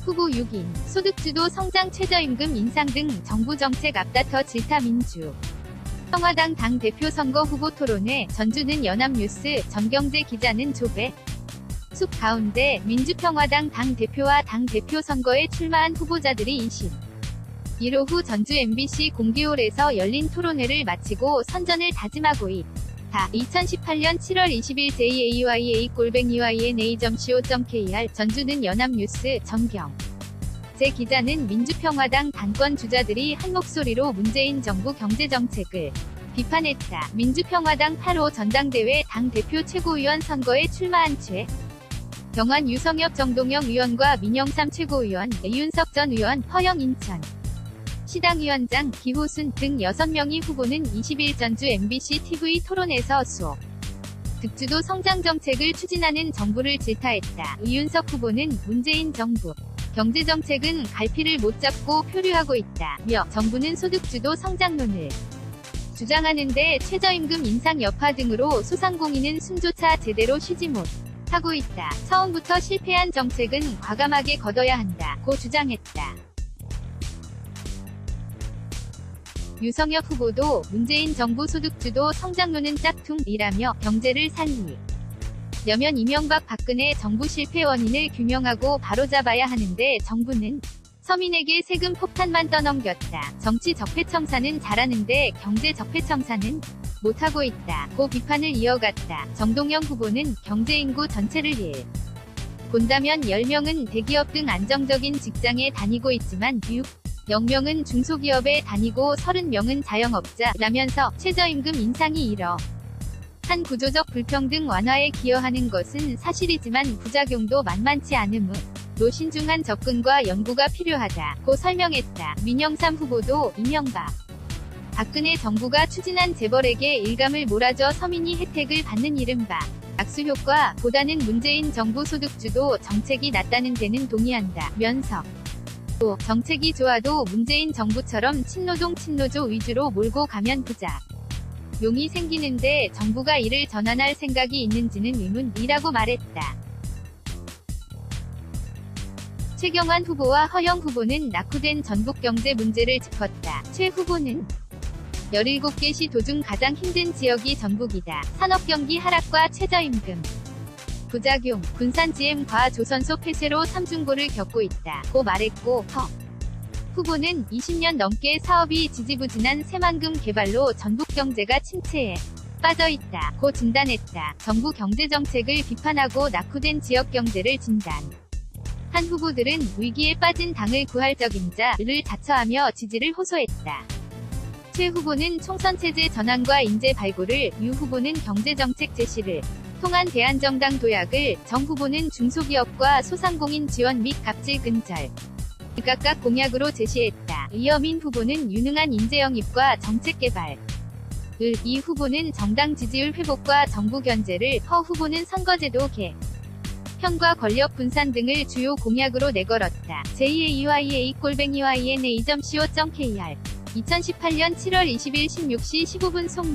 후보 6인, 소득주도 성장 최저임금 인상 등 정부 정책 앞다퉈 질타 민주. 평화당 당대표 선거 후보 토론회. 전주는 연합뉴스. 전경재 기자는 조배 숲 가운데 민주평화당 당대표와 당대표 선거에 출마한 후보자들이 21일 오후 전주 MBC 공개홀에서 열린 토론회를 마치고 선전을 다짐하고 있다. 2018년 7월 20일 jayaya@yna.co.kr 전주는 연합뉴스. 전경재 기자는 민주평화당 당권 주자들이 한 목소리로 문재인 정부 경제정책을 비판했다. 민주평화당 8호 전당대회 당대표 최고위원 선거에 출마한 경환 유성엽 정동영 의원과 민영삼 최고위원, 이윤석 전 의원, 허영 인천 시당 위원장, 기호순 등 6명의 후보는 20일 전주 MBC TV 토론에서 득주도 성장 정책을 추진하는 정부를 질타했다. 이윤석 후보는 문재인 정부 경제정책은 갈피를 못 잡고 표류하고 있다며 정부는 소득주도 성장론을 주장하는데 최저임금 인상 여파 등으로 소상공인은 숨조차 제대로 쉬지 못하고 있다. 처음부터 실패한 정책은 과감하게 걷어야 한다고 주장했다. 유성엽 후보도 문재인 정부 소득주도 성장론은 짝퉁이라며 경제를 살리려면 이명박 박근혜 정부 실패 원인을 규명하고 바로잡아야 하는데 정부는 서민에게 세금 폭탄만 떠넘겼다. 정치 적폐청산은 잘하는데 경제 적폐청산은 못하고 있다고 비판을 이어갔다. 정동영 후보는 경제인구 전체를 본다면 10명은 대기업 등 안정적인 직장에 다니고 있지만 0명은 중소기업에 다니고 30명은 자영업자라면서 최저임금 인상이 이러한 구조적 불평등 완화에 기여하는 것은 사실이지만 부작용도 만만치 않으므로 신중한 접근과 연구가 필요하다고 설명했다. 민영삼 후보도 이명박 박근혜 정부가 추진한 재벌에게 일감을 몰아줘 서민이 혜택을 받는 이른바 악수효과보다는 문재인 정부 소득주도 정책이 낫다는 데는 동의한다면서 또 정책이 좋아도 문재인 정부처럼 친노동 친노조 위주로 몰고 가면 부작용이 생기는데 정부가 이를 전환할 생각이 있는지는 의문이라고 말했다. 최경환 후보와 허영 후보는 낙후된 전북 경제 문제를 짚었다. 최 후보는 17개 시 도중 가장 힘든 지역이 전북이다. 산업경기 하락과 최저임금 부작용, 군산 GM과 조선소 폐쇄로 삼중고를 겪고 있다고 말했고 허 후보는 20년 넘게 사업이 지지부진한 새만금 개발로 전북 경제가 침체에 빠져 있다고 진단했다. 정부 경제정책을 비판하고 낙후된 지역 경제를 진단한 후보들은 위기에 빠진 당을 구할 적임자를 자처하며 지지를 호소했다. 최 후보는 총선체제 전환과 인재 발굴을, 유 후보는 경제정책 제시를 통한 대한정당 도약을, 정 후보는 중소기업과 소상공인 지원 및 갑질 근절 각각 공약으로 제시했다. 이어 민 후보는 유능한 인재 영입과 정책 개발을, 이 후보는 정당 지지율 회복과 정부 견제를, 허 후보는 선거제도 개편과 권력 분산 등을 주요 공약으로 내걸었다. jayaya@yna.co.kr 2018년 7월 20일 16시 15분 송